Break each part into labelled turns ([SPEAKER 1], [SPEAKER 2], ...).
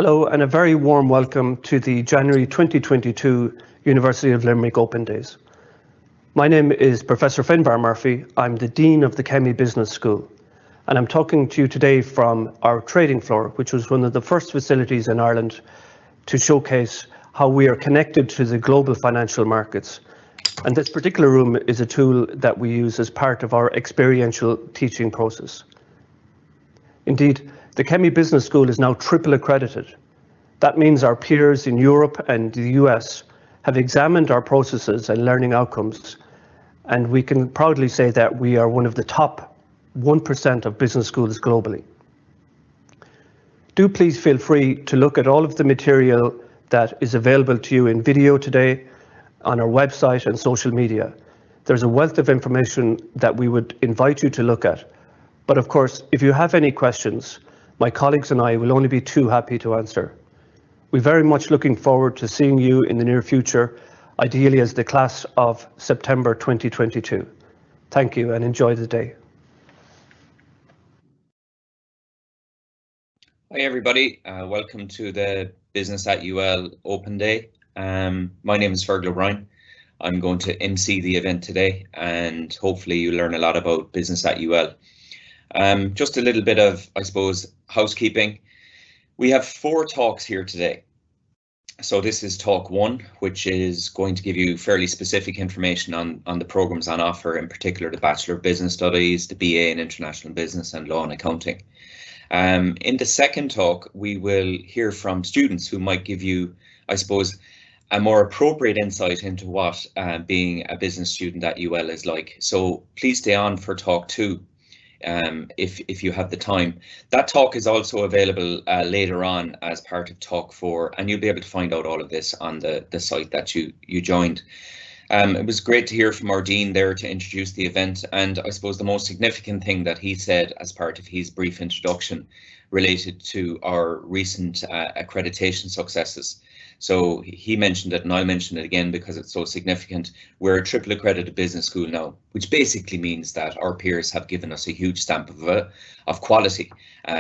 [SPEAKER 1] Hello and a very warm welcome to the January 2022 University of Limerick Open Days. My name is Professor Finbar Murphy. I'm the Dean of the Kemmy Business School, and I'm talking to you today from our trading floor, which was one of the first facilities in Ireland to showcase how we are connected to the global financial markets. And this particular room is a tool that we use as part of our experiential teaching process. Indeed, the Kemmy Business School is now triple accredited. That means our peers in Europe and the US have examined our processes and learning outcomes, and we can proudly say that we are one of the top 1% of business schools globally. Do please feel free to look at all of the material that is available to you in video today on our website and social media. There's a wealth of information that we would invite you to look at. But of course, if you have any questions, my colleagues and I will only be too happy to answer. We're very much looking forward to seeing you in the near future, ideally as the class of September 2022. Thank you and enjoy the day.
[SPEAKER 2] Hi everybody, welcome to the Business at UL Open Day. My name is Fergal O'Brien. I'm going to MC the event today and hopefully you learn a lot about Business at UL. Just a little bit of, I suppose, housekeeping. We have 4 talks here today. So this is talk 1, which is going to give you fairly specific information on the programs on offer, in particular the Bachelor of Business Studies, the BA in International Business and Law and Accounting. In the second talk, we will hear from students who might give you, I suppose, a more appropriate insight into what being a business student at UL is like. So please stay on for talk 2. If you have the time. That talk is also available later on as part of talk 4, and you'll be able to find out all of this on the site that you joined. It was great to hear from our Dean there to introduce the event, and I suppose the most significant thing that he said as part of his brief introduction related to our recent accreditation successes. So he mentioned it and I'll mention it again because it's so significant. We're a triple accredited business school now, which basically means that our peers have given us a huge stamp of quality.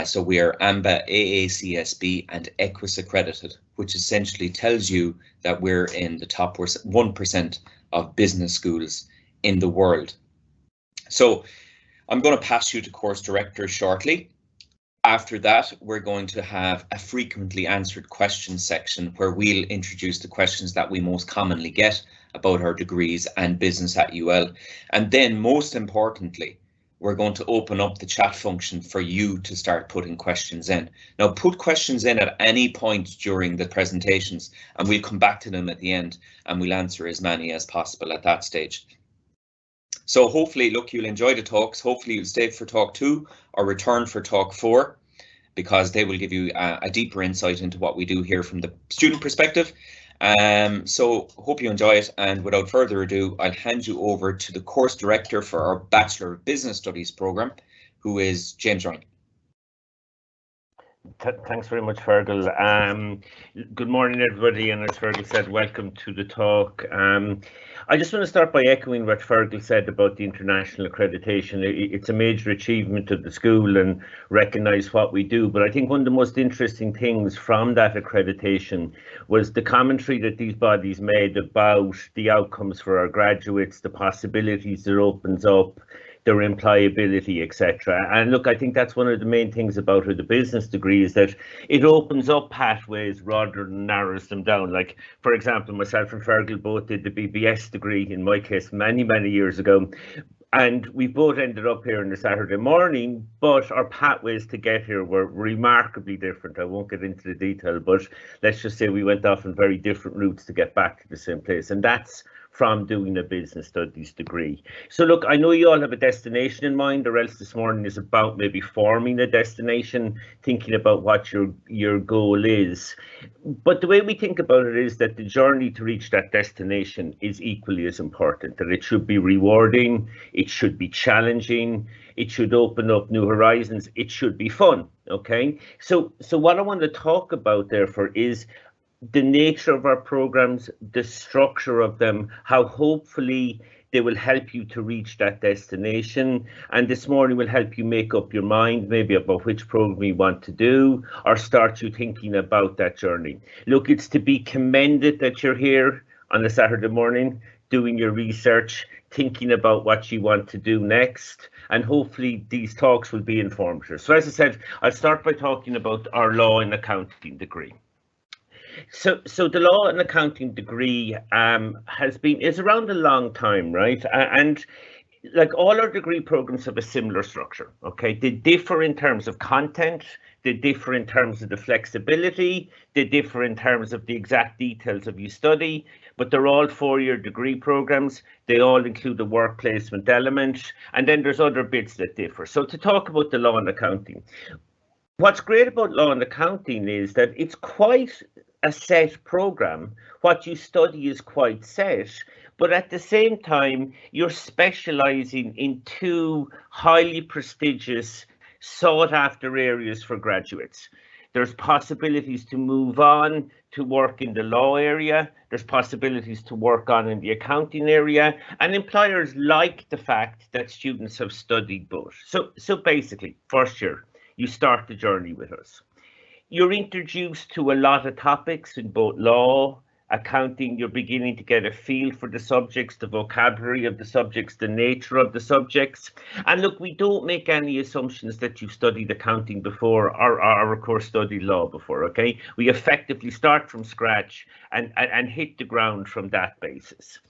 [SPEAKER 2] So we are AMBA, AACSB and EQUIS accredited, which essentially tells you that we're in the top 1% of business schools in the world. So I'm going to pass you to course director shortly. After that, we're going to have a frequently answered questions section where we'll introduce the questions that we most commonly get about our degrees and business at UL. And then most importantly, we're going to open up the chat function for you to start putting questions in. Now put questions in at any point during the presentations and we'll come back to them at the end and we'll answer as many as possible at that stage. So hopefully, look, you'll enjoy the talks. Hopefully you'll stay for talk 2 or return for talk 4 because they will give you a deeper insight into what we do here from the student perspective. So hope you enjoy it, and without further ado, I'll hand you over to the course director for our Bachelor of Business Studies program, who is James Ryan.
[SPEAKER 3] Thanks very much, Fergal. Good morning, everybody, and as Fergal said, welcome to the talk. I just want to start by echoing what Fergal said about the international accreditation. It's a major achievement of the school and recognise what we do, but I think one of the most interesting things from that accreditation was the commentary that these bodies made about the outcomes for our graduates, the possibilities it opens up, their employability, etc. And look, I think that's one of the main things about the business degree is that it opens up pathways rather than narrows them down. Like, for example, myself and Fergal both did the BBS degree, in my case, many years ago. And we both ended up here on a Saturday morning, but our pathways to get here were remarkably different. I won't get into the detail, but let's just say we went off on very different routes to get back to the same place. And that's from doing a business studies degree. So look, I know you all have a destination in mind, or else this morning is about maybe forming a destination, thinking about what your goal is. But the way we think about it is that the journey to reach that destination is equally as important, that it should be rewarding, it should be challenging, it should open up new horizons, it should be fun, okay? So what I want to talk about therefore is the nature of our programs, the structure of them, how hopefully They will help you to reach that destination. And this morning will help you make up your mind maybe about which program you want to do, or start you thinking about that journey. Look, it's to be commended that you're here on a Saturday morning doing your research, thinking about what you want to do next, and hopefully these talks will be informative. So as I said, I'll start by talking about our law and accounting degree. So the law and accounting degree is around a long time, right? And like all our degree programs have a similar structure, okay? They differ in terms of content, they differ in terms of the flexibility, they differ in terms of the exact details of you study, but they're all 4-year degree programs. They all include a work placement element, and then there's other bits that differ. So to talk about the law and accounting, what's great about law and accounting is that it's quite a set program. What you study is quite set, but at the same time, you're specializing in 2 highly prestigious, sought after areas for graduates. There's possibilities to move on to work in the law area. There's possibilities to work on in the accounting area, and employers like the fact that students have studied both. So basically, first year, you start the journey with us. You're introduced to a lot of topics in both law, accounting. You're beginning to get a feel for the subjects, the vocabulary of the subjects, the nature of the subjects. And look, we don't make any assumptions that you've studied accounting before or of course studied law before, okay? We effectively start from scratch and hit the ground from that basis.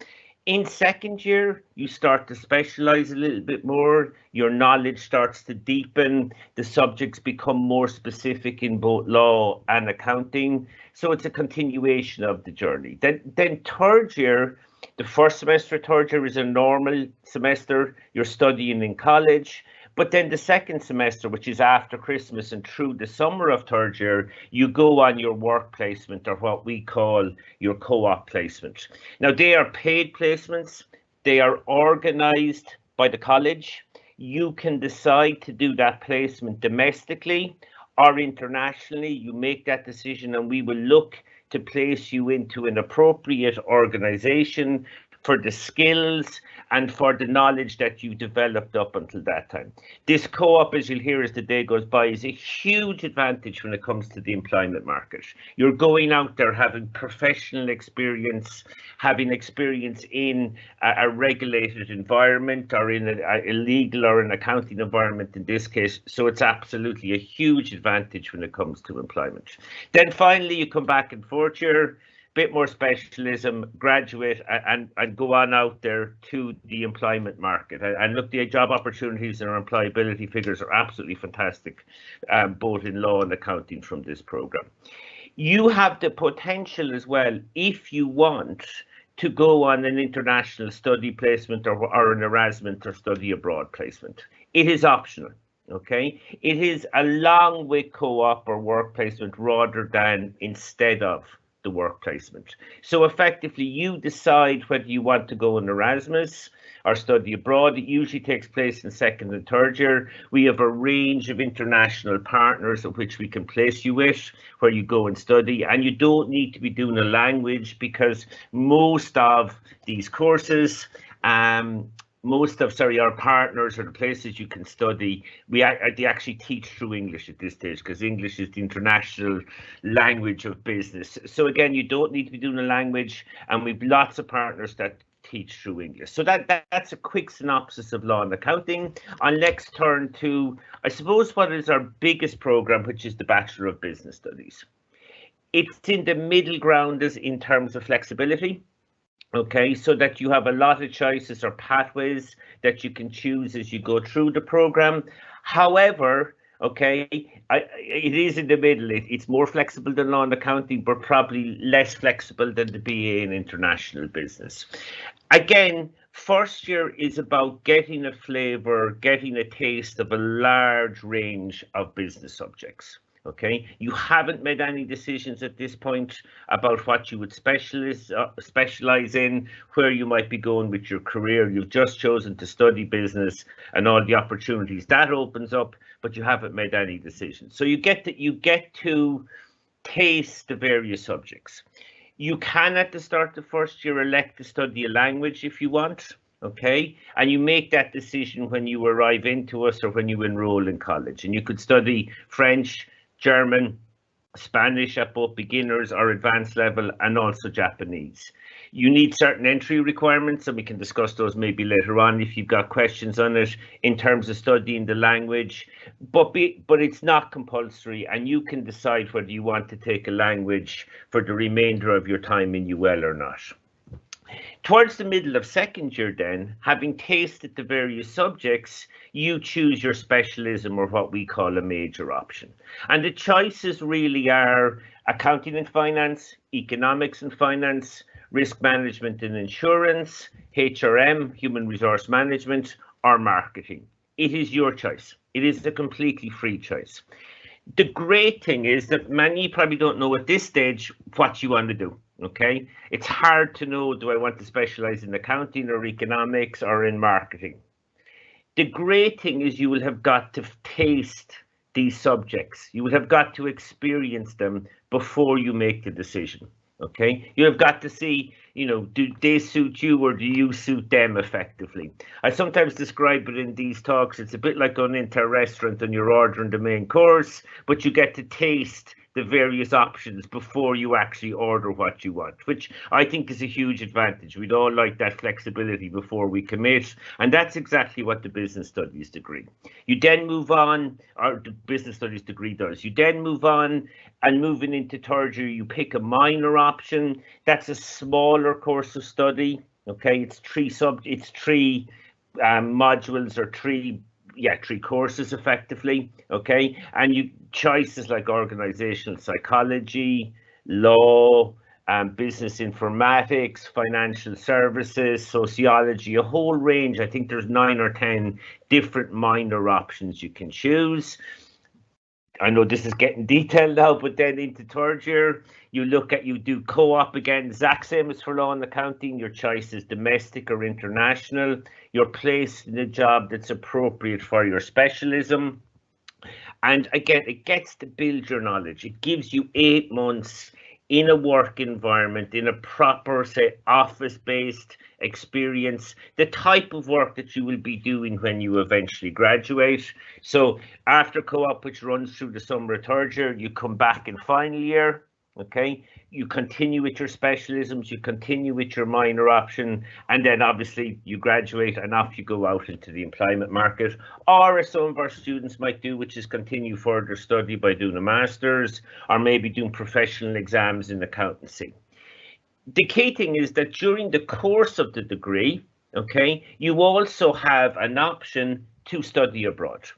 [SPEAKER 3] In second year, you start to specialize a little bit more. Your knowledge starts to deepen. The subjects become more specific in both law and accounting. So it's a continuation of the journey. Then third year, the first semester, third year is a normal semester. You're studying in college. But then the second semester, which is after Christmas and through the summer of third year, you go on your work placement, or what we call your co-op placement. Now, they are paid placements. They are organized by the college. You can decide to do that placement domestically or internationally. You make that decision, and we will look to place you into an appropriate organization for the skills and for the knowledge that you developed up until that time. This co-op, as you'll hear as the day goes by, is a huge advantage when it comes to the employment market. You're going out there having professional experience, having experience in a regulated environment, or in a legal or an accounting environment in this case. So it's absolutely a huge advantage when it comes to employment. Then finally, you come back in fourth year, bit more specialism, graduate, and go on out there to the employment market. And look, the job opportunities and our employability figures are absolutely fantastic, both in law and accounting from this program. You have the potential as well, if you want, to go on an international study placement or an Erasmus or study abroad placement. It is optional. Okay, it is along with co-op or work placement rather than instead of the work placement. So effectively, you decide whether you want to go in Erasmus or study abroad. It usually takes place in second and third year. We have a range of international partners of which we can place you with, where you go and study, and you don't need to be doing a language, because most of these courses, our partners or the places you can study, they actually teach through English at this stage, because English is the international language of business. So again, you don't need to be doing a language, and we've lots of partners that teach through English. So that's a quick synopsis of law and accounting. I'll next turn to, I suppose, what is our biggest program, which is the Bachelor of Business Studies. It's in the middle ground in terms of flexibility. Okay, so that you have a lot of choices or pathways that you can choose as you go through the program. However, okay, it is in the middle. It's more flexible than law and accounting, but probably less flexible than the BA in international business. Again, first year is about getting a flavour, getting a taste of a large range of business subjects. Okay, you haven't made any decisions at this point about what you would specialize in, where you might be going with your career. You've just chosen to study business and all the opportunities that opens up, but you haven't made any decisions. So you get to taste the various subjects. You can, at the start of first year, elect to study a language if you want. okay? And you make that decision when you arrive into us or when you enroll in college. And you could study French, German, Spanish at both beginners or advanced level, and also Japanese. You need certain entry requirements, and we can discuss those maybe later on if you've got questions on it in terms of studying the language. But it's not compulsory, and you can decide whether you want to take a language for the remainder of your time in UL or not. Towards the middle of second year then, having tasted the various subjects, you choose your specialism, or what we call a major option. And the choices really are accounting and finance, economics and finance, risk management and insurance, HRM, human resource management, or marketing. It is your choice. It is a completely free choice. The great thing is that many probably don't know at this stage what you want to do. Okay, it's hard to know, do I want to specialize in accounting or economics or in marketing? The great thing is you will have got to taste these subjects. You will have got to experience them before you make the decision. Okay, you have got to see, do they suit you or do you suit them effectively? I sometimes describe it in these talks, it's a bit like going into a restaurant and you're ordering the main course, but you get to taste the various options before you actually order what you want, which I think is a huge advantage. We'd all like that flexibility before we commit, and that's exactly what the business studies degree. You then move on, or the business studies degree does. You then move on, and moving into third year, you pick a minor option. That's a smaller course of study. Okay, it's three modules or three courses effectively. Okay, and you choices like organizational psychology, law, business informatics, financial services, sociology, a whole range. I think there's 9 or 10 different minor options you can choose. I know this is getting detailed now, but then into third year, you do co-op again, exact same as for law and accounting. Your choice is domestic or international. You're placed in a job that's appropriate for your specialism. And again, it gets to build your knowledge. It gives you 8 months in a work environment, in a proper, say, office-based experience, the type of work that you will be doing when you eventually graduate. So after co-op, which runs through the summer of third year, you come back in final year. Okay, you continue with your specialisms, you continue with your minor option, and then obviously you graduate and off you go out into the employment market, or as some of our students might do, which is continue further study by doing a master's or maybe doing professional exams in accountancy. The key thing is that during the course of the degree, okay, you also have an option to study abroad.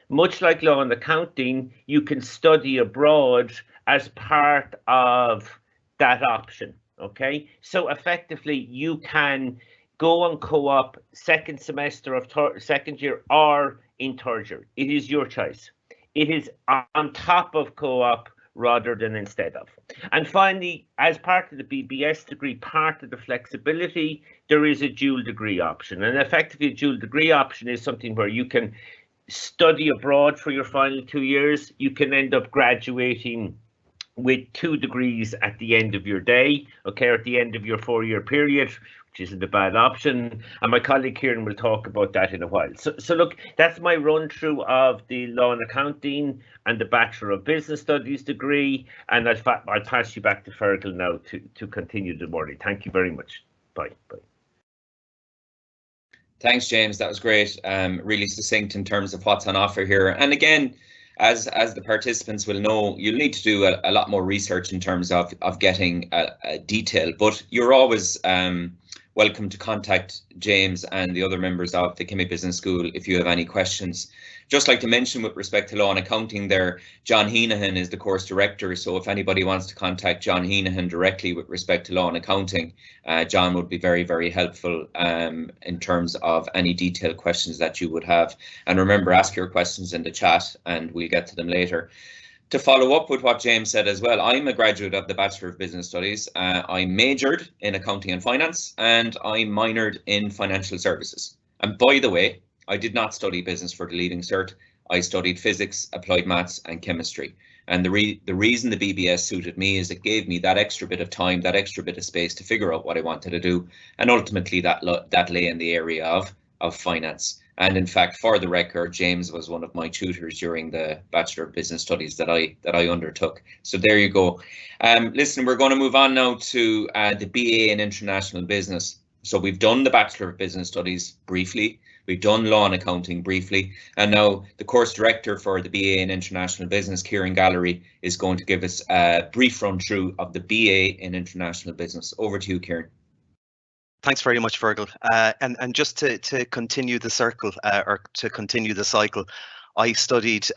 [SPEAKER 3] Much like law and accounting, you can study abroad as part of that option, okay? So effectively, you can go on co-op second semester of second year or in third year. It is your choice. It is on top of co-op rather than instead of. And finally, as part of the BBS degree, part of the flexibility, there is a dual degree option. And effectively, a dual degree option is something where you can study abroad for your final 2 years. You can end up graduating with 2 degrees at the end of your day, okay, or at the end of your 4-year period, which isn't a bad option. And my colleague Kieran will talk about that in a while. So look, that's my run through of the law and accounting and the Bachelor of Business Studies degree. And I'll pass you back to Fergal now to continue the morning. Thank you very much. Bye.
[SPEAKER 2] Thanks, James. That was great. Really succinct in terms of what's on offer here. And again, as the participants will know, you'll need to do a lot more research in terms of getting a detail, but you're always welcome to contact James and the other members of the Kemmy Business School if you have any questions. Just like to mention with respect to law and accounting there, John Heenahan is the course director, so if anybody wants to contact John Heenahan directly with respect to law and accounting, John would be very, very helpful in terms of any detailed questions that you would have. And remember, ask your questions in the chat and we'll get to them later. To follow up with what James said as well, I'm a graduate of the Bachelor of Business Studies. I majored in accounting and finance and I minored in financial services. And by the way, I did not study business for the Leaving Cert. I studied physics, applied maths and chemistry. And the reason the BBS suited me is it gave me that extra bit of time, that extra bit of space to figure out what I wanted to do, and ultimately that lay in the area of finance. And in fact, for the record, James was one of my tutors during the Bachelor of Business Studies that I undertook. So there you go. Listen, we're going to move on now to the BA in International Business. So we've done the Bachelor of Business Studies briefly. We've done Law and Accounting briefly. And now the course director for the BA in International Business, Kieran Gallery, is going to give us a brief run through of the BA in International Business. Over to you, Kieran.
[SPEAKER 4] Thanks very much, Fergal. And just to continue the circle, or to continue the cycle, I studied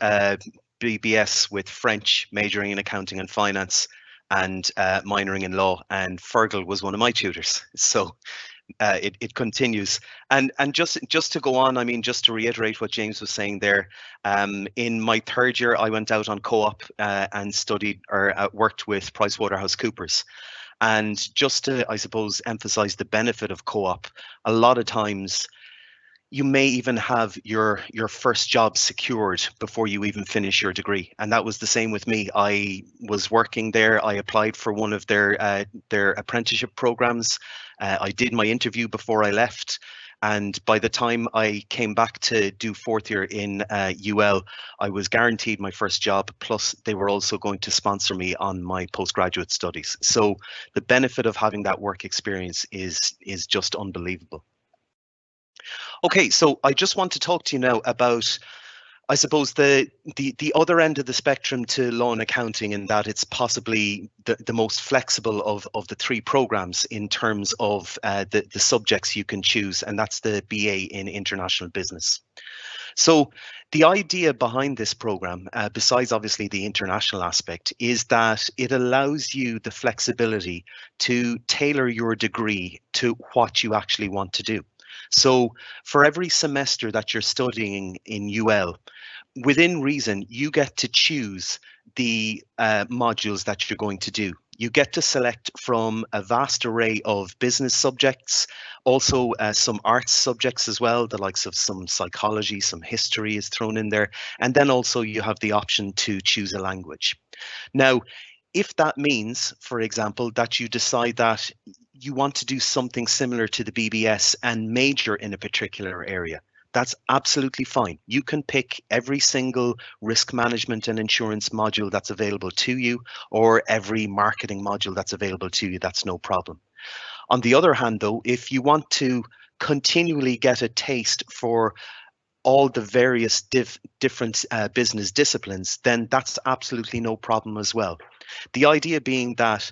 [SPEAKER 4] BBS with French, majoring in accounting and finance, and minoring in law. And Fergal was one of my tutors. So it continues. And just to go on, I mean, just to reiterate what James was saying there, in my third year, I went out on co-op and studied or worked with PricewaterhouseCoopers. And just to, I suppose, emphasize the benefit of co-op, a lot of times you may even have your first job secured before you even finish your degree. And that was the same with me. I was working there. I applied for one of their apprenticeship programs. I did my interview before I left. And by the time I came back to do fourth year in UL, I was guaranteed my first job, plus they were also going to sponsor me on my postgraduate studies. So the benefit of having that work experience is just unbelievable. Okay, so I just want to talk to you now about, I suppose, the other end of the spectrum to law and accounting, in that it's possibly the most flexible of the three programs in terms of the subjects you can choose, and that's the BA in International Business. So the idea behind this program, besides obviously the international aspect, is that it allows you the flexibility to tailor your degree to what you actually want to do. So for every semester that you're studying in UL, within reason, you get to choose the modules that you're going to do. You get to select from a vast array of business subjects, also some arts subjects as well, the likes of some psychology, some history is thrown in there. And then also you have the option to choose a language. Now, if that means, for example, that you decide that you want to do something similar to the BBS and major in a particular area, that's absolutely fine. You can pick every single risk management and insurance module that's available to you, or every marketing module that's available to you. That's no problem. On the other hand, though, if you want to continually get a taste for all the various different business disciplines, then that's absolutely no problem as well. The idea being that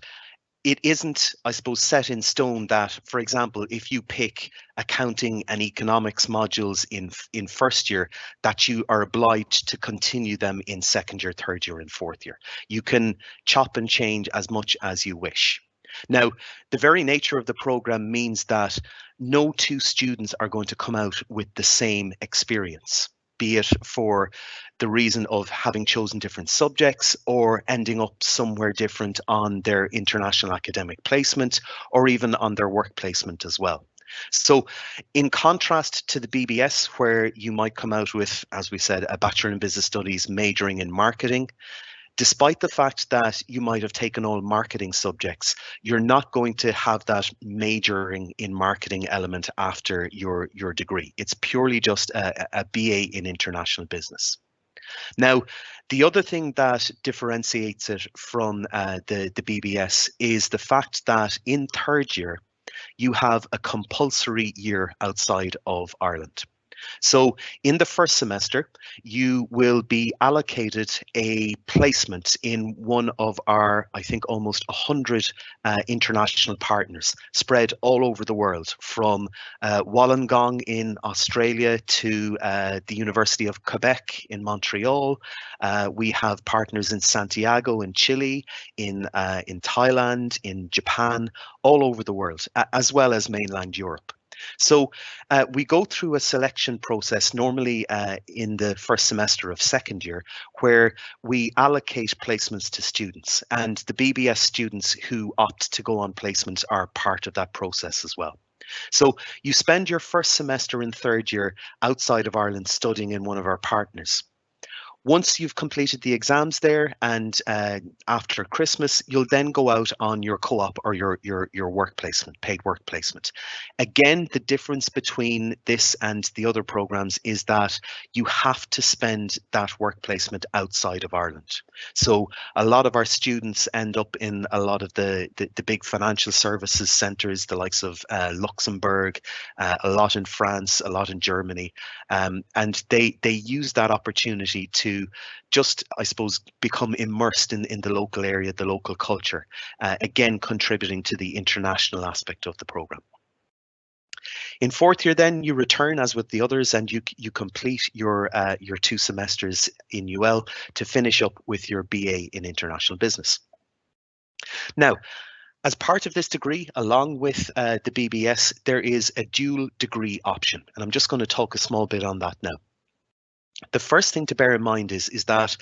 [SPEAKER 4] it isn't, I suppose, set in stone that, for example, if you pick accounting and economics modules in first year, that you are obliged to continue them in second year, third year, and fourth year. You can chop and change as much as you wish. Now, the very nature of the program means that no two students are going to come out with the same experience, be it for the reason of having chosen different subjects or ending up somewhere different on their international academic placement, or even on their work placement as well. So in contrast to the BBS, where you might come out with, as we said, a Bachelor in Business Studies majoring in marketing, despite the fact that you might have taken all marketing subjects, you're not going to have that majoring in marketing element after your degree. It's purely just a BA in International Business. Now, the other thing that differentiates it from the BBS is the fact that in third year, you have a compulsory year outside of Ireland. So in the first semester, you will be allocated a placement in one of our, I think, almost 100 international partners spread all over the world, from Wollongong in Australia to the University of Quebec in Montreal. We have partners in Santiago in Chile, in Thailand, in Japan, all over the world, as well as mainland Europe. So we go through a selection process normally in the first semester of second year, where we allocate placements to students, and the BBS students who opt to go on placements are part of that process as well. So you spend your first semester in third year outside of Ireland studying in one of our partners. Once you've completed the exams there, and after Christmas, you'll then go out on your co-op or your work placement, paid work placement. Again, the difference between this and the other programs is that you have to spend that work placement outside of Ireland. So a lot of our students end up in a lot of the big financial services centres, the likes of Luxembourg, a lot in France, a lot in Germany, and they use that opportunity to just, I suppose, become immersed in the local area, the local culture, again contributing to the international aspect of the program. In fourth year, then you return as with the others, and you complete your 2 semesters in UL to finish up with your BA in International Business. Now, as part of this degree, along with the BBS, there is a dual degree option, and I'm just going to talk a small bit on that now. The first thing to bear in mind is that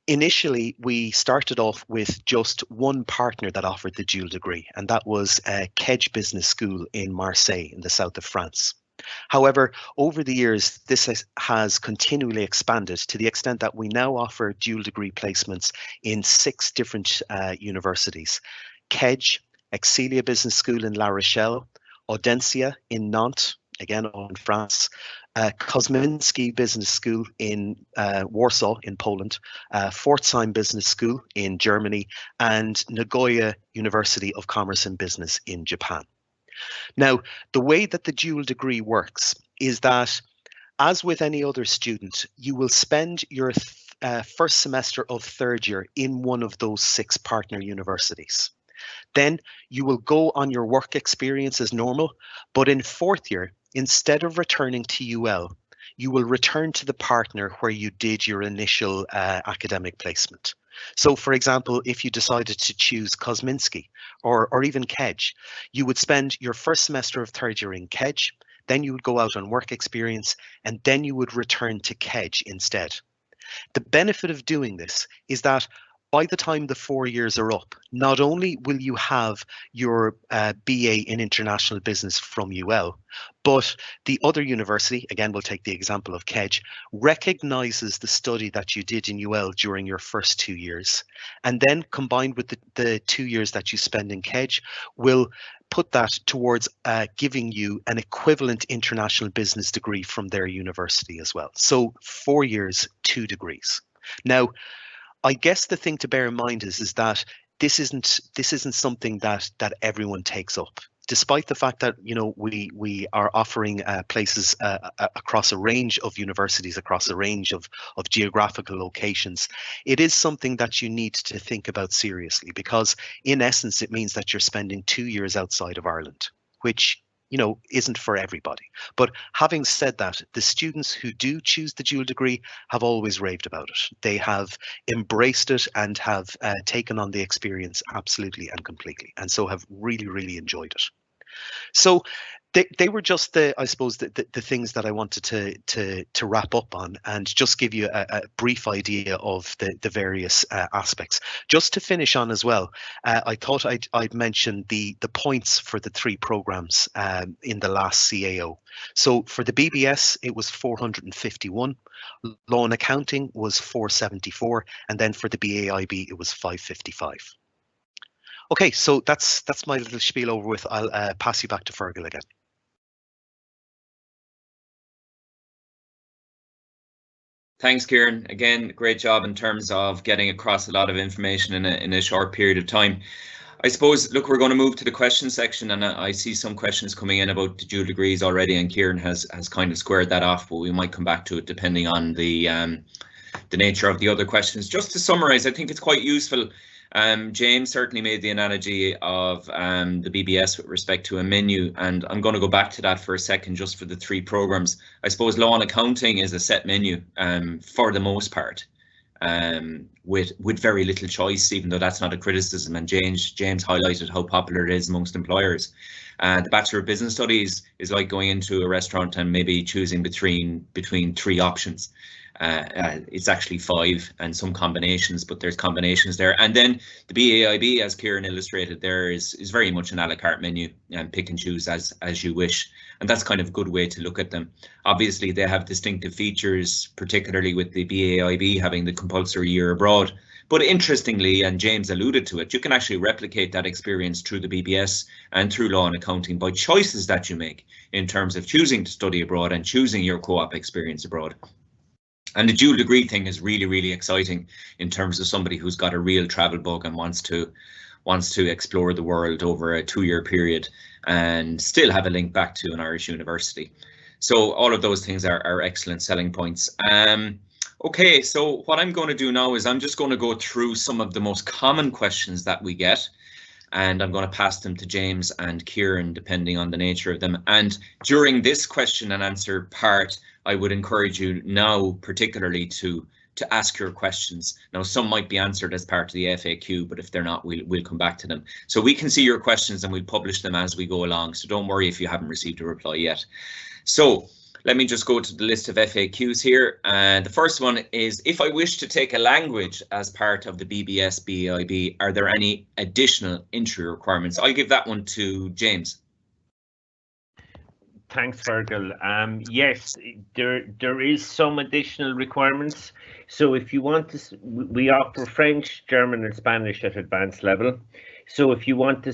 [SPEAKER 4] initially we started off with just one partner that offered the dual degree, and that was Kemmy Business School in Marseille in the south of France. However, over the years, this has continually expanded to the extent that we now offer dual degree placements in 6 different universities: Kemmy, Excelia Business School in La Rochelle, Audencia in Nantes, again in France, Kosminski Business School in Warsaw in Poland, Pforzheim Business School in Germany, and Nagoya University of Commerce and Business in Japan. Now, the way that the dual degree works is that, as with any other student, you will spend your first semester of third year in one of those 6 partner universities. Then you will go on your work experience as normal, but in fourth year, instead of returning to UL, you will return to the partner where you did your initial academic placement. So, for example, if you decided to choose Kosminski or even Kemmy, you would spend your first semester of third year in Kemmy, then you would go out on work experience, and then you would return to Kemmy instead. The benefit of doing this is that by the time the 4 years are up, not only will you have your BA in International Business from UL, but the other university, again, we'll take the example of Kemmy, recognises the study that you did in UL during your first 2 years. And then combined with the 2 years that you spend in Kemmy, will put that towards giving you an equivalent international business degree from their university as well. So 4 years, 2 degrees. Now, I guess the thing to bear in mind is that this isn't something that everyone takes up. Despite the fact that, you know, we are offering places across a range of universities, across a range of geographical locations, it is something that you need to think about seriously, because in essence it means that you're spending 2 years outside of Ireland, which, you know, isn't for everybody. But having said that, the students who do choose the dual degree have always raved about it. They have embraced it and have taken on the experience absolutely and completely, and so have really, really enjoyed it. So they were just the things that I wanted to wrap up on, and just give you a brief idea of the various aspects. Just to finish on as well, I thought I'd mention the points for the 3 programs in the last CAO. So for the BBS, it was 451, Law and Accounting was 474, and then for the BAIB, it was 555. Okay, so that's my little spiel over with. I'll pass you back to Fergal again.
[SPEAKER 2] Thanks, Kieran. Again, great job in terms of getting across a lot of information in a short period of time. I suppose, look, we're going to move to the question section, and I see some questions coming in about the dual degrees already, and Kieran has kind of squared that off, but we might come back to it depending on the nature of the other questions. Just to summarise, I think it's quite useful. James certainly made the analogy of the BBS with respect to a menu, and I'm going to go back to that for a second just for the 3 programs. I suppose Law and Accounting is a set menu for the most part, with very little choice, even though that's not a criticism, and James highlighted how popular it is amongst employers. The Bachelor of Business Studies is like going into a restaurant and maybe choosing between 3 options. It's actually 5 and some combinations, but there's combinations there. And then the BAIB, as Kieran illustrated there, is very much an a la carte menu, and pick and choose as you wish. And that's kind of a good way to look at them. Obviously, they have distinctive features, particularly with the BAIB having the compulsory year abroad. But interestingly, and James alluded to it, you can actually replicate that experience through the BBS and through law and accounting by choices that you make in terms of choosing to study abroad and choosing your co-op experience abroad. And the dual degree thing is really, really exciting in terms of somebody who's got a real travel bug and wants to explore the world over a 2-year period and still have a link back to an Irish university. So all of those things are excellent selling points. Okay, so what I'm going to do now is I'm just going to go through some of the most common questions that we get, and I'm going to pass them to James and Kieran, depending on the nature of them. And during this question and answer part, I would encourage you now particularly to ask your questions. Now, some might be answered as part of the FAQ, but if they're not, we'll come back to them. So we can see your questions and we'll publish them as we go along. So don't worry if you haven't received a reply yet. So let me just go to the list of FAQs here. And the first one is, if I wish to take a language as part of the BBS BAIB, are there any additional entry requirements? I'll give that one to James.
[SPEAKER 3] Thanks, Fergal. Yes, there is some additional requirements. So if you want to, we offer French, German, and Spanish at advanced level. So if you want to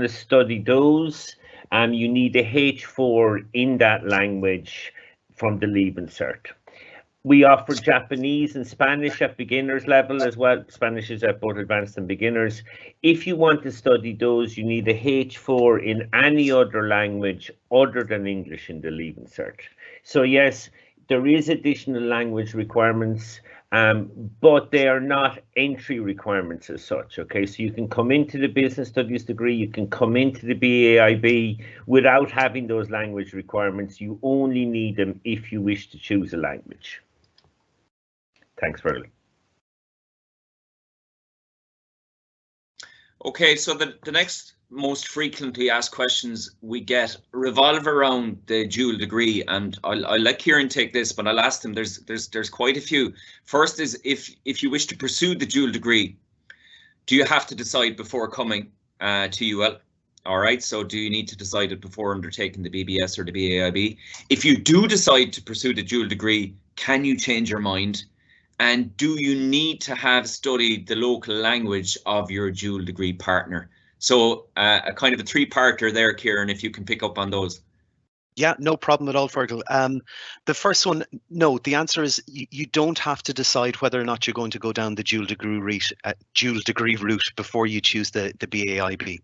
[SPEAKER 3] study those, you need a H4 in that language from the Leaving Cert. We offer Japanese and Spanish at beginners level as well. Spanish is at both advanced and beginners. If you want to study those, you need a H4 in any other language other than English in the Leaving Cert. So yes, there is additional language requirements, but they are not entry requirements as such. Okay, so you can come into the business studies degree, you can come into the BAIB without having those language requirements. You only need them if you wish to choose a language. Thanks, Fergal. Okay, so the next most frequently asked questions we get revolve around the dual degree, and I'll let Kieran take this, but I'll ask them. There's quite a few. First is, if you wish to pursue the dual degree, do you have to decide before coming to UL? All right, so do you need to decide it before undertaking the BBS or the BAIB? If you do decide to pursue the dual degree, can you change your mind? And do you need to have studied the local language of your dual degree partner? So a kind of a 3-parter there, Kieran, if you can pick up on those.
[SPEAKER 4] Yeah, no problem at all, Fergal. The first one, no, the answer is you don't have to decide whether or not you're going to go down the dual degree route before you choose the BAIB.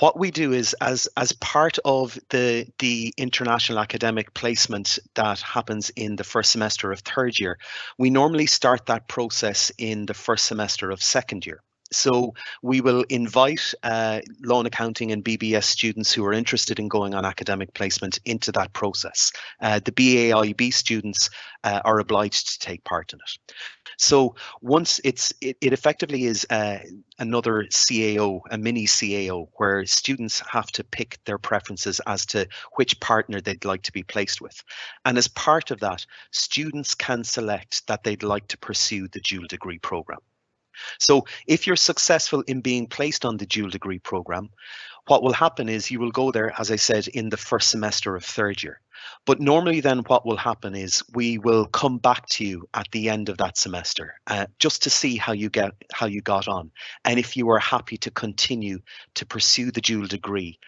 [SPEAKER 4] What we do is, as part of the international academic placement that happens in the first semester of 3rd year, we normally start that process in the first semester of 2nd year. So we will invite law and accounting and BBS students who are interested in going on academic placement into that process. The BAIB students are obliged to take part in it. So once it effectively is another CAO, a mini CAO, where students have to pick their preferences as to which partner they'd like to be placed with. And as part of that, students can select that they'd like to pursue the dual degree program. So if you're successful in being placed on the dual degree program, what will happen is you will go there, as I said, in the first semester of 3rd year. But normally then what will happen is we will come back to you at the end of that semester just to see how you got on, and if you are happy to continue to pursue the dual degree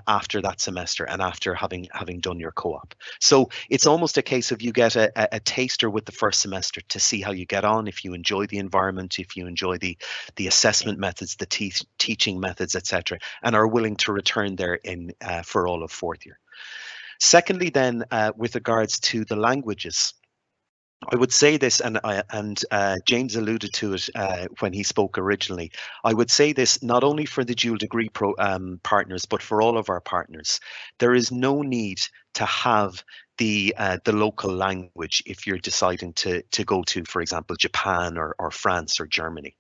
[SPEAKER 4] after that semester and after having done your co-op. So it's almost a case of you get a taster with the first semester to see how you get on, if you enjoy the environment, if you enjoy the assessment methods, the teaching methods, etc., and are willing to return there for all of 4th year. Secondly, then, with regards to the languages, I would say this, and James alluded to it when he spoke originally. I would say this not only for the dual degree partners, but for all of our partners. There is no need to have the local language if you're deciding to go to, for example, Japan or France or Germany.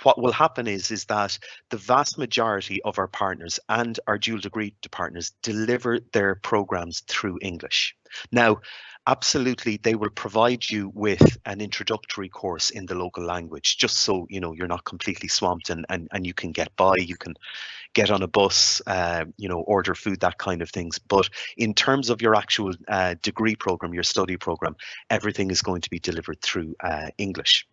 [SPEAKER 4] What will happen is that the vast majority of our partners and our dual degree partners deliver their programs through English. Now, absolutely, they will provide you with an introductory course in the local language, just so you know you're not completely swamped and you can get by. You can get on a bus, order food, that kind of things. But in terms of your actual degree program, your study program, everything is going to be delivered through English.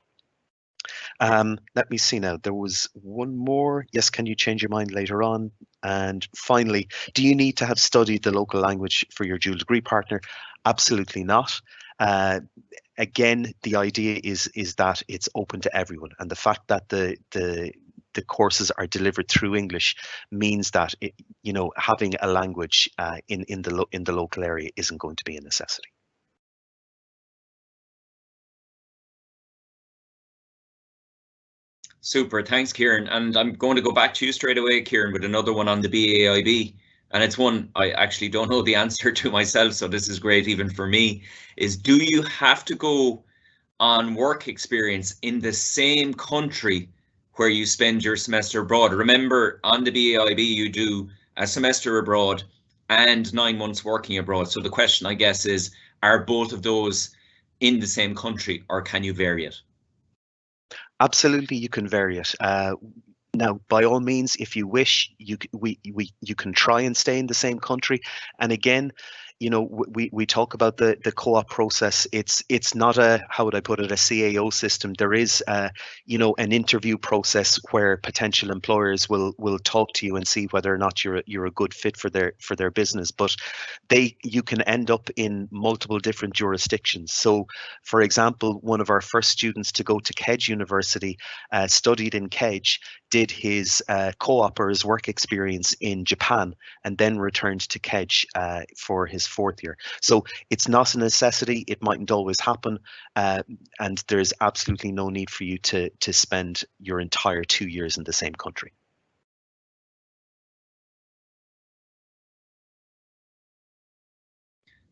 [SPEAKER 4] Let me see now. There was one more. Yes, can you change your mind later on? And finally, do you need to have studied the local language for your dual degree partner? Absolutely not. Again, the idea is that it's open to everyone, and the fact that the courses are delivered through English means that having a language in the local area isn't going to be a necessity.
[SPEAKER 2] Super, thanks, Kieran. And I'm going to go back to you straight away, Kieran, with another one on the BAIB. And it's one I actually don't know the answer to myself, so this is great even for me, is do you have to go on work experience in the same country where you spend your semester abroad? Remember, on the BAIB, you do a semester abroad and 9 months working abroad. So the question, I guess, is, are both of those in the same country, or can you vary it?
[SPEAKER 4] Absolutely, you can vary it. Now, by all means, if you wish, you can try and stay in the same country. And again, we talk about the co-op process. It's not a, how would I put it, a CAO system. There is an interview process where potential employers will talk to you and see whether or not you're a good fit for their business. But you can end up in multiple different jurisdictions. So, for example, one of our first students to go to Kedge University studied in Kedge, did his co-op or his work experience in Japan, and then returned to Kedge for his 4th year. So it's not a necessity. It mightn't always happen, and there's absolutely no need for you to spend your entire 2 years in the same country.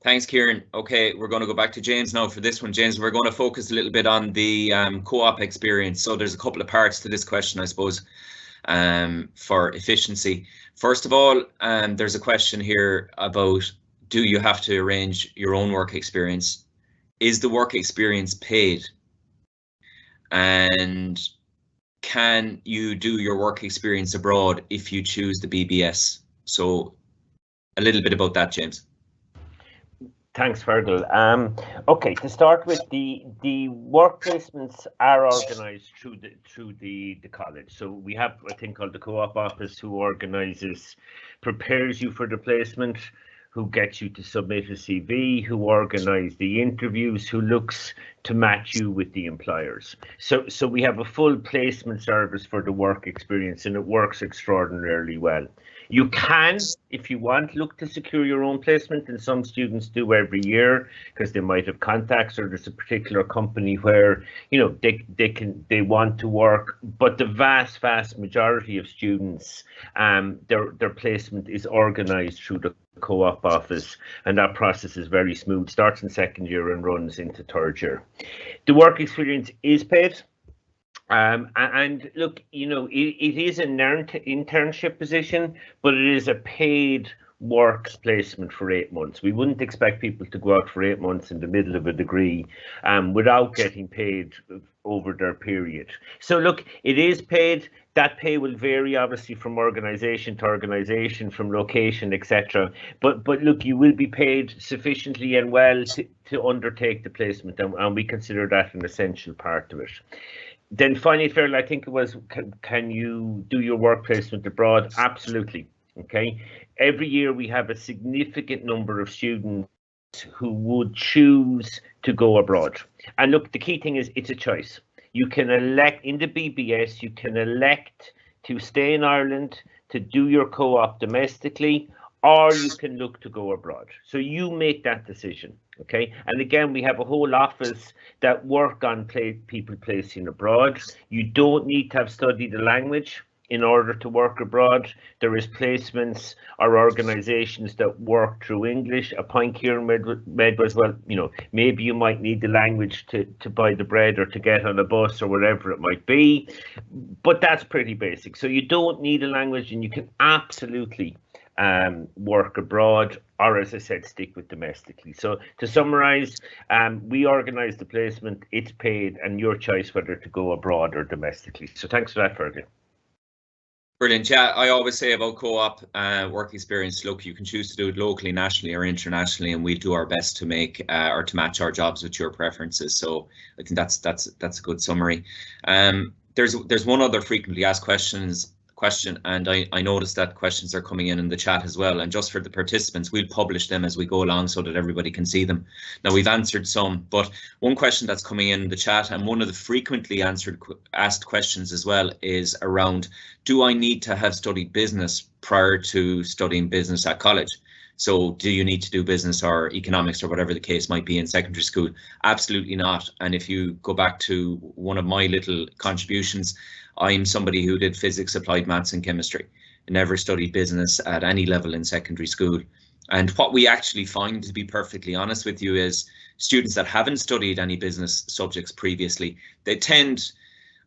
[SPEAKER 2] Thanks, Kieran. Okay, we're going to go back to James now for this one. James, we're going to focus a little bit on the co-op experience. So there's a couple of parts to this question, I suppose, for efficiency. First of all, there's a question here about, do you have to arrange your own work experience? Is the work experience paid? And can you do your work experience abroad if you choose the BBS? So a little bit about that, James.
[SPEAKER 3] Thanks, Fergal. Okay, to start with, the work placements are organised through the college. So we have a thing called the co-op office, who prepares you for the placement, who gets you to submit a CV, who organise the interviews, who looks to match you with the employers. So we have a full placement service for the work experience, and it works extraordinarily well. You can, if you want, look to secure your own placement, and some students do every year because they might have contacts, or there's a particular company where they want to work. But the vast majority of students, their placement is organised through the co-op office, and that process is very smooth. Starts in 2nd year and runs into 3rd year. The work experience is paid. And look, it is an internship position, but it is a paid work placement for 8 months. We wouldn't expect people to go out for 8 months in the middle of a degree without getting paid over their period. So look, it is paid. That pay will vary obviously from organisation to organisation, from location, etc. But look, you will be paid sufficiently and well to undertake the placement, and we consider that an essential part of it. Then finally, Fergal, I think it was, can you do your work placement abroad? Absolutely. Okay. Every year we have a significant number of students who would choose to go abroad. And look, the key thing is it's a choice. You can elect, in the BBS, you can elect to stay in Ireland, to do your co-op domestically, or you can look to go abroad. So you make that decision. Okay, and again, we have a whole office that work on people placing abroad. You don't need to have studied the language in order to work abroad. There is placements or organisations that work through English. A point Kieran made was, well, you know, maybe you might need the language to buy the bread or to get on a bus or whatever it might be, but that's pretty basic. So you don't need a language, and you can absolutely work abroad, or as I said, stick with domestically. So to summarize, we organise the placement, it's paid, and your choice whether to go abroad or domestically. So thanks for that, Fergal.
[SPEAKER 2] Brilliant. Yeah, I always say about co-op work experience, look, you can choose to do it locally, nationally or internationally, and we'll do our best to make or to match our jobs with your preferences. So I think that's a good summary. There's one other frequently asked question, and I noticed that questions are coming in the chat as well, and just for the participants, we'll publish them as we go along so that everybody can see them. Now, we've answered some, but one question that's coming in the chat, and one of the frequently asked questions as well, is around, do I need to have studied business prior to studying business at college? So do you need to do business or economics or whatever the case might be in secondary school? Absolutely not. And if you go back to one of my little contributions, I'm somebody who did physics, applied maths and chemistry, and never studied business at any level in secondary school. And what we actually find, to be perfectly honest with you, is students that haven't studied any business subjects previously, they tend,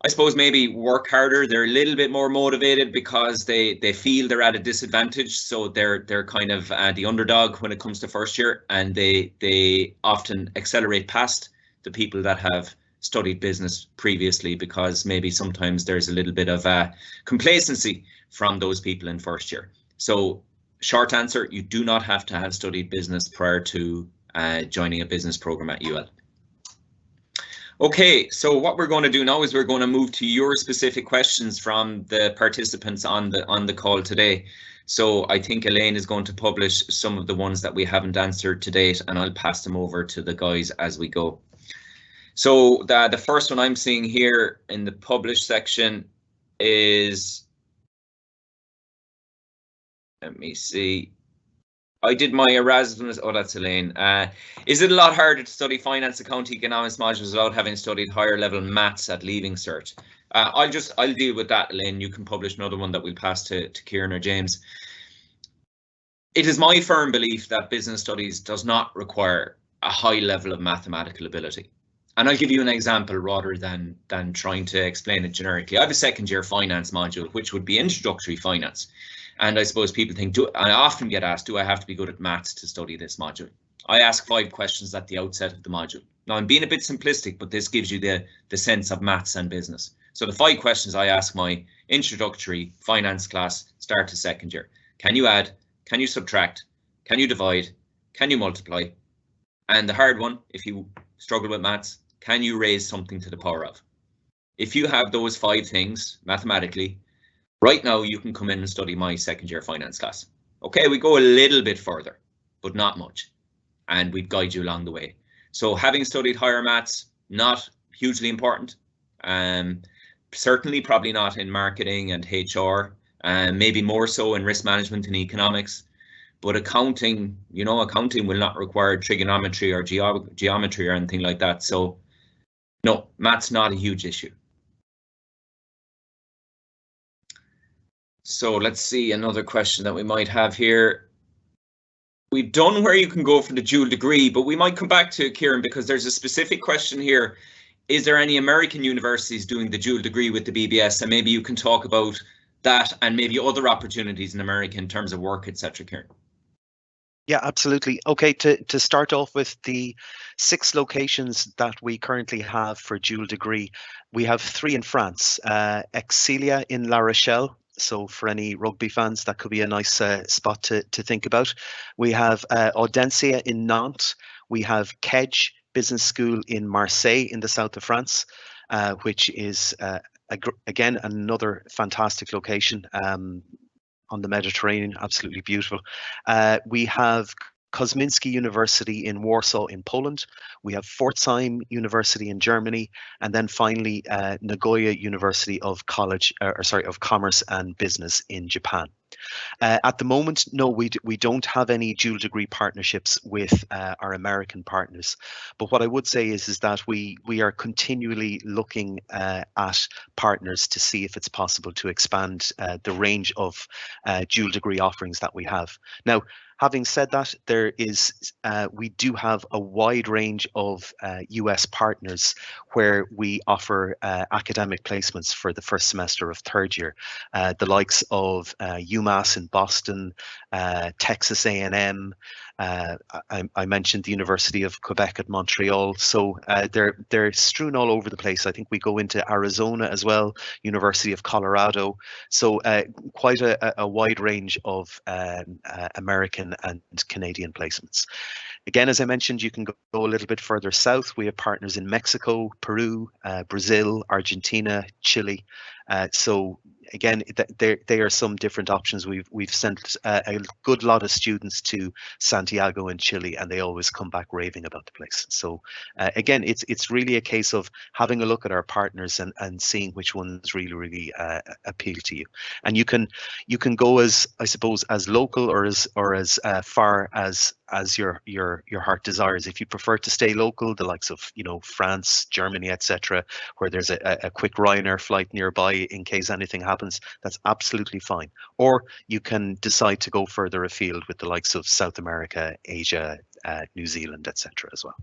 [SPEAKER 2] I suppose, maybe work harder. They're a little bit more motivated because they feel they're at a disadvantage. So they're kind of the underdog when it comes to first year, and they often accelerate past the people that have studied business previously, because maybe sometimes there's a little bit of complacency from those people in first year. So short answer, you do not have to have studied business prior to joining a business program at UL. Okay, so what we're going to do now is we're going to move to your specific questions from the participants on the call today. So I think Elaine is going to publish some of the ones that we haven't answered to date, and I'll pass them over to the guys as we go. So the first one I'm seeing here in the published section is, let me see. I did my Erasmus, oh, that's Elaine. Is it a lot harder to study finance, accounting, economics modules without having studied higher level maths at Leaving Cert? I'll deal with that, Elaine. You can publish another one that we'll pass to Kieran or James. It is my firm belief that business studies does not require a high level of mathematical ability. And I'll give you an example rather than trying to explain it generically. I have a second year finance module, which would be introductory finance. And I suppose people think, I often get asked, do I have to be good at maths to study this module? I ask 5 questions at the outset of the module. Now, I'm being a bit simplistic, but this gives you the sense of maths and business. So the 5 questions I ask my introductory finance class start to second year. Can you add? Can you subtract? Can you divide? Can you multiply? And the hard one, if you struggle with maths, can you raise something to the power of? If you have those 5 things mathematically, right now you can come in and study my second year finance class. Okay, we go a little bit further, but not much. And we'd guide you along the way. So having studied higher maths, not hugely important. Certainly probably not in marketing and HR, maybe more so in risk management and economics. But accounting, you know, accounting will not require trigonometry or geometry or anything like that. So no, maths not a huge issue. So let's see another question that we might have here. We've done where you can go for the dual degree, but we might come back to Kieran because there's a specific question here. Is there any American universities doing the dual degree with the BBS? And maybe you can talk about that and maybe other opportunities in America in terms of work, etc. Kieran.
[SPEAKER 4] Yeah, absolutely. Okay, to start off with the 6 locations that we currently have for dual degree, we have 3 in France, Excelia in La Rochelle. So for any rugby fans, that could be a nice spot to think about. We have Audencia in Nantes. We have Kedge Business School in Marseille in the south of France, which is, again, another fantastic location. On the Mediterranean, absolutely beautiful. We have Kosminski University in Warsaw in Poland. We have Pforzheim University in Germany, and then finally Nagoya University of Commerce and Business in Japan. At the moment, no, we don't have any dual degree partnerships with our American partners. But what I would say is that we are continually looking at partners to see if it's possible to expand the range of dual degree offerings that we have. Now, having said that, we do have a wide range of US partners where we offer academic placements for the first semester of third year. The likes of UMass in Boston, Texas A&M. I mentioned the University of Quebec at Montreal. So they're strewn all over the place. I think we go into Arizona as well, University of Colorado. So quite a wide range of American and Canadian placements. Again, as I mentioned, you can go a little bit further south. We have partners in Mexico, Peru, Brazil, Argentina, Chile. So again, they are some different options. We've sent a good lot of students to Santiago and Chile, and they always come back raving about the place. So again, it's really a case of having a look at our partners and seeing which ones really appeal to you. And you can go as, I suppose, as local or as far as your heart desires. If you prefer to stay local, the likes of France, Germany, etc., where there's a quick Ryanair flight nearby in case anything happens, that's absolutely fine. Or you can decide to go further afield with the likes of South America, Asia, New Zealand, etc. as well.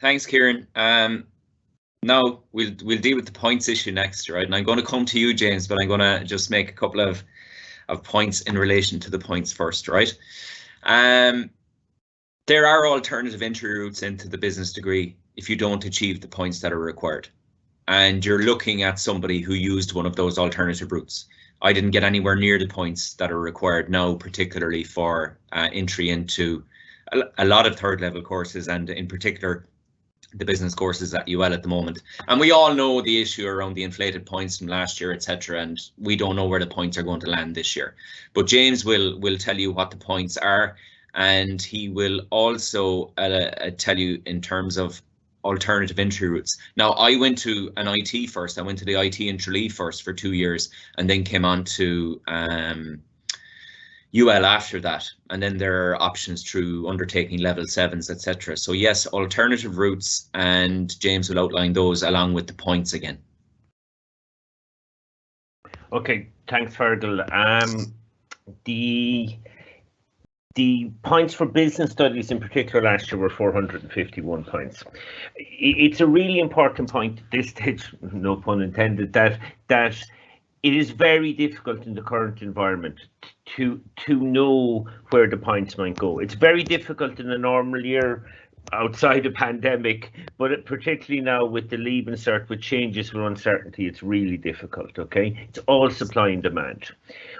[SPEAKER 2] Thanks, Kieran. Now we'll deal with the points issue next, right? And I'm going to come to you, James, but I'm going to just make a couple of points in relation to the points first, right? There are alternative entry routes into the business degree if you don't achieve the points that are required. And you're looking at somebody who used one of those alternative routes. I didn't get anywhere near the points that are required now, particularly for entry into a lot of third level courses, and in particular the business courses at UL at the moment. And we all know the issue around the inflated points from last year, etc. And we don't know where the points are going to land this year. But James will tell you what the points are, and he will also tell you in terms of alternative entry routes. Now, I went to an IT first. I went to the IT in Tralee first for 2 years, and then came on to UL after that. And then there are options through undertaking level 7s, etc. So yes, alternative routes, and James will outline those along with the points again.
[SPEAKER 3] Okay, thanks, Fergal. The points for business studies in particular last year were 451 points. It's a really important point at this stage, no pun intended, that it is very difficult in the current environment to know where the points might go. It's very difficult in a normal year outside a pandemic, but particularly now with the leave insert, with changes with uncertainty, it's really difficult, okay? It's all supply and demand.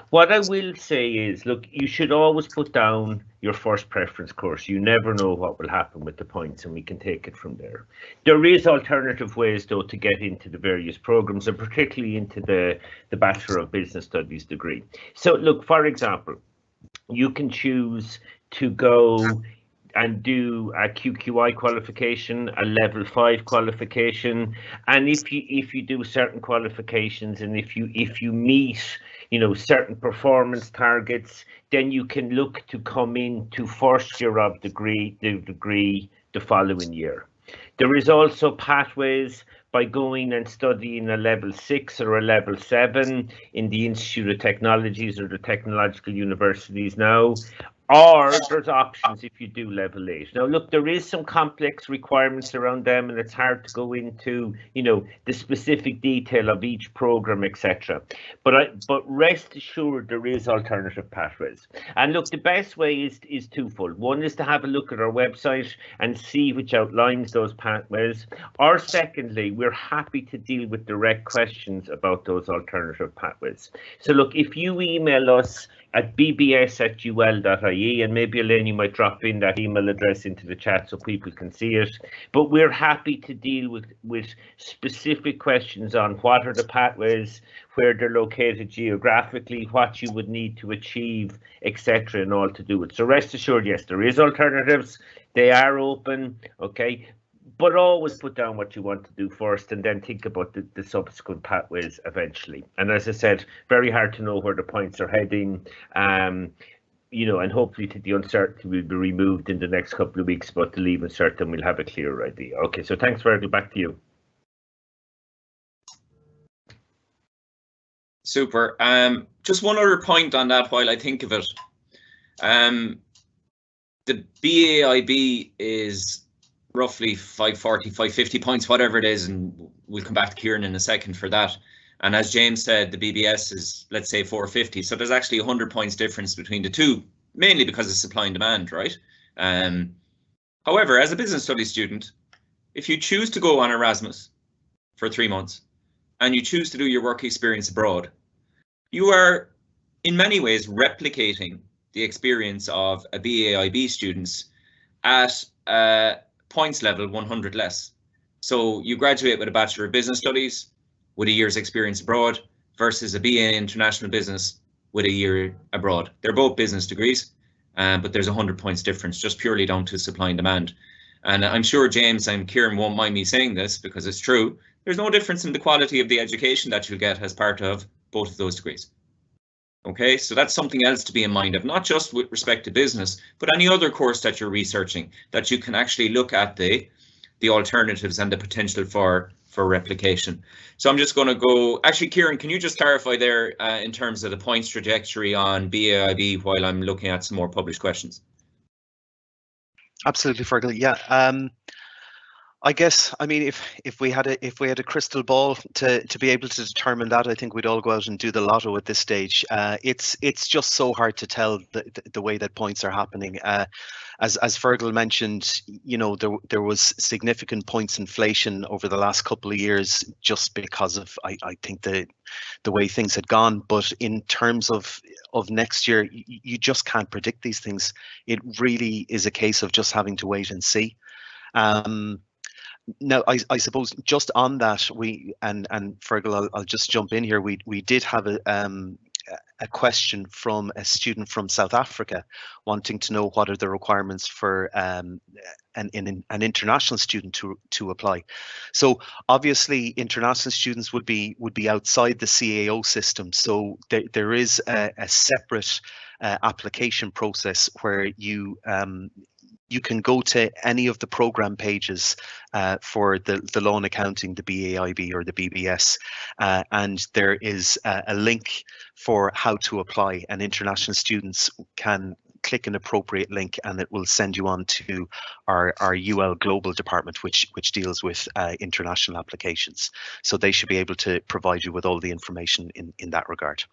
[SPEAKER 3] What I will say is, look, you should always put down your first preference course. You never know what will happen with the points, and we can take it from there. There is alternative ways, though, to get into the various programs, and particularly into the Bachelor of Business Studies degree. So, look, for example, you can choose to go and do a QQI qualification, a level 5 qualification, and if you do certain qualifications, and if you meet certain performance targets, then you can look to come into first year of the degree the following year. There is also pathways by going and studying a level 6 or a level 7 in the Institute of Technologies or the technological universities now. Or there's options if you do level 8. Now, look, there is some complex requirements around them, and it's hard to go into, the specific detail of each program, etc. But rest assured, there is alternative pathways. And look, the best way is twofold. One is to have a look at our website and see which outlines those pathways. Or secondly, we're happy to deal with direct questions about those alternative pathways. So look, if you email us at bbs@ul.ie, and maybe Elaine, you might drop in that email address into the chat so people can see it. But we're happy to deal with specific questions on what are the pathways, where they're located geographically, what you would need to achieve, etc., and all to do it. So rest assured, yes, there is alternatives. They are open, okay? but always put down what you want to do first and then think about the subsequent pathways eventually. And as I said, very hard to know where the points are heading. You know, and hopefully the uncertainty will be removed in the next couple of weeks about the Leaving Cert, and we'll have a clearer idea. Okay, so thanks, Fergal, back to you.
[SPEAKER 2] Super. Just one other point on that while I think of it. The BAIB is roughly 540, 550 points, whatever it is, and we'll come back to Kieran in a second for that. And as James said, the BBS is, let's say, 450. So there's actually 100 points difference between the two, mainly because of supply and demand, right? However, as a business studies student, if you choose to go on Erasmus for 3 months and you choose to do your work experience abroad, you are in many ways replicating the experience of a BAIB students at points level 100 less. So you graduate with a Bachelor of Business Studies with a year's experience abroad versus a BA in International Business with a year abroad. They're both business degrees, but there's 100 points difference just purely down to supply and demand. And I'm sure James and Kieran won't mind me saying this because it's true. There's no difference in the quality of the education that you'll get as part of both of those degrees. Okay, so that's something else to be in mind of, not just with respect to business, but any other course that you're researching, that you can actually look at the alternatives and the potential for replication. So I'm just going to go, actually, Kieran, can you just clarify there in terms of the points trajectory on BAIB while I'm looking at some more published questions?
[SPEAKER 4] Absolutely, Fergal. Yeah. I guess, I mean, if we had a crystal ball to be able to determine that, I think we'd all go out and do the lotto at this stage. It's just so hard to tell the way that points are happening. As Fergal mentioned, you know, there was significant points inflation over the last couple of years just because of I think the way things had gone. But in terms of next year, you just can't predict these things. It really is a case of just having to wait and see. Now, I suppose just on that, and Fergal, I'll just jump in here. We did have a question from a student from South Africa wanting to know what are the requirements for an international student to apply. So obviously international students would be outside the CAO system. So there is a separate application process where you can go to any of the program pages for the law and accounting, the BAIB or the BBS, and there is a link for how to apply, and international students can click an appropriate link and it will send you on to our UL Global department, which deals with international applications. So they should be able to provide you with all the information in that regard.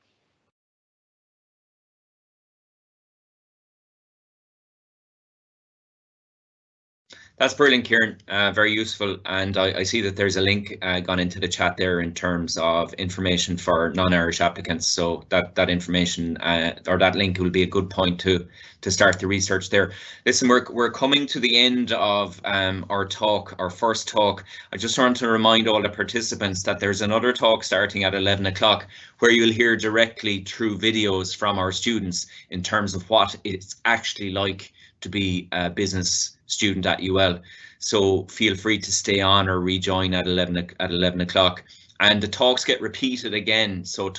[SPEAKER 2] That's brilliant, Kieran. Very useful. And I see that there's a link gone into the chat there in terms of information for non-Irish applicants. So that information or that link will be a good point to start the research there. Listen, we're coming to the end of our first talk. I just want to remind all the participants that there's another talk starting at 11 o'clock where you'll hear directly through videos from our students in terms of what it's actually like to be a business student at UL. So feel free to stay on or rejoin at 11 o'clock. And the talks get repeated again. So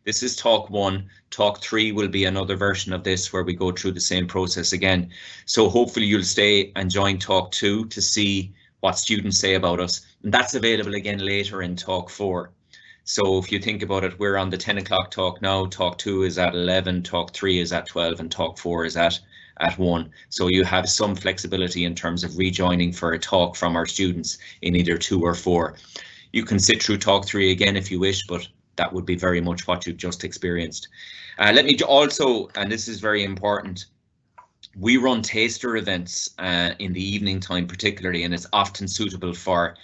[SPEAKER 2] this is talk 1. Talk 3 will be another version of this where we go through the same process again. So hopefully you'll stay and join talk 2 to see what students say about us. And that's available again later in talk 4. So if you think about it, we're on the 10 o'clock talk now. Talk 2 is at 11, talk 3 is at 12, and talk 4 is at 1. So you have some flexibility in terms of rejoining for a talk from our students in either 2 or 4. You can sit through talk 3 again if you wish, but that would be very much what you've just experienced. Let me also, and this is very important, we run taster events in the evening time particularly, and it's often suitable for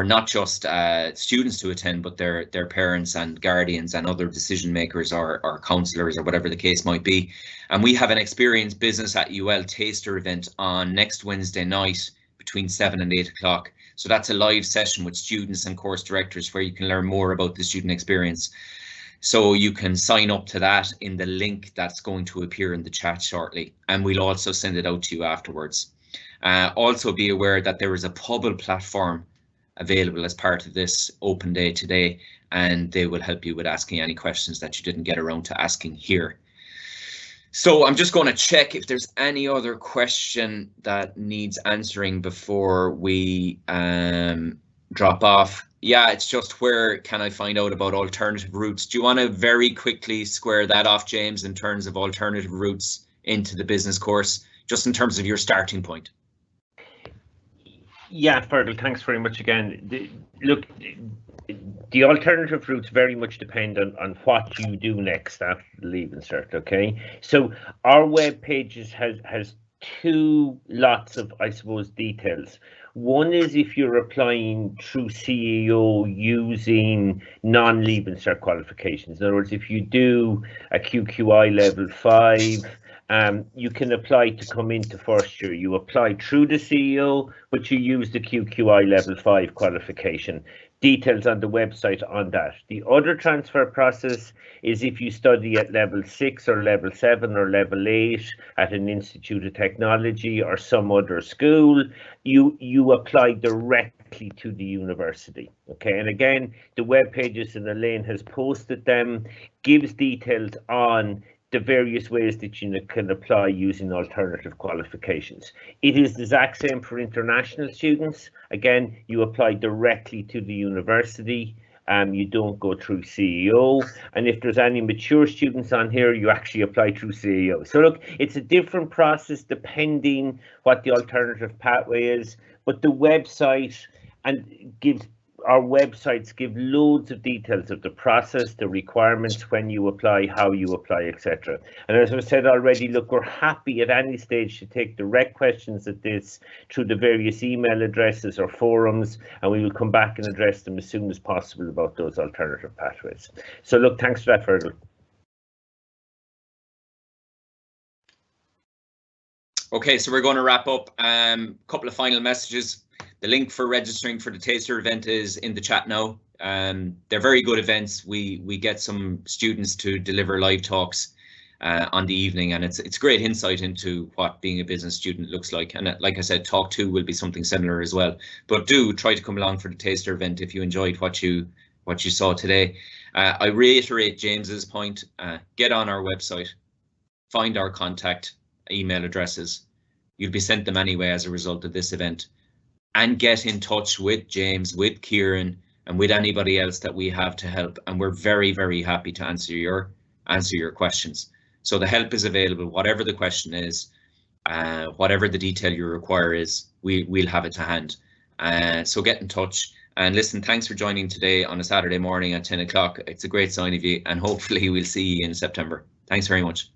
[SPEAKER 2] not just students to attend, but their parents and guardians and other decision makers or counsellors or whatever the case might be. And we have an Experienced Business at UL taster event on next Wednesday night between 7 and 8 o'clock. So that's a live session with students and course directors where you can learn more about the student experience. So you can sign up to that in the link that's going to appear in the chat shortly, and we'll also send it out to you afterwards. Also be aware that there is a Pubble platform available as part of this open day today, and they will help you with asking any questions that you didn't get around to asking here. So I'm just going to check if there's any other question that needs answering before we drop off. Yeah, it's just where can I find out about alternative routes? Do you want to very quickly square that off, James, in terms of alternative routes into the business course, just in terms of your starting point?
[SPEAKER 3] Yeah, Fergal, thanks very much again. Look, the alternative routes very much depend on what you do next after the Leaving Cert, okay? So our web pages has two lots of, I suppose, details. One is if you're applying through CEO using non-Leaving Cert qualifications. In other words, if you do a QQI level 5, you can apply to come into first year. You apply through the CEO, but you use the QQI level 5 qualification. Details on the website on that. The other transfer process is if you study at level 6 or level 7 or level 8 at an Institute of Technology or some other school, you apply directly to the university. Okay, and again, the web pages, and Elaine has posted them, gives details on the various ways that you can apply using alternative qualifications. It is the exact same for international students. Again, you apply directly to the university. You don't go through CEO. And if there's any mature students on here, you actually apply through CEO. So look, it's a different process depending what the alternative pathway is, but the website our websites give loads of details of the process, the requirements, when you apply, how you apply, etc. And as I said already, look, we're happy at any stage to take direct questions at this through the various email addresses or forums, and we will come back and address them as soon as possible about those alternative pathways. So look, thanks for that, Fergal.
[SPEAKER 2] Okay, so we're going to wrap up. Couple of final messages. The link for registering for the taster event is in the chat now. They're very good events. We get some students to deliver live talks on the evening, and it's great insight into what being a business student looks like. And like I said, talk 2 will be something similar as well. But do try to come along for the taster event if you enjoyed what you saw today. I reiterate James's point. Get on our website, find our contact email addresses. You'll be sent them anyway as a result of this event. And get in touch with James, with Kieran, and with anybody else that we have to help. And we're very, very happy to answer your questions. So the help is available, whatever the question is, whatever the detail you require is, we'll have it to hand. So get in touch. And listen, thanks for joining today on a Saturday morning at 10 o'clock. It's a great sign of you, and hopefully we'll see you in September. Thanks very much.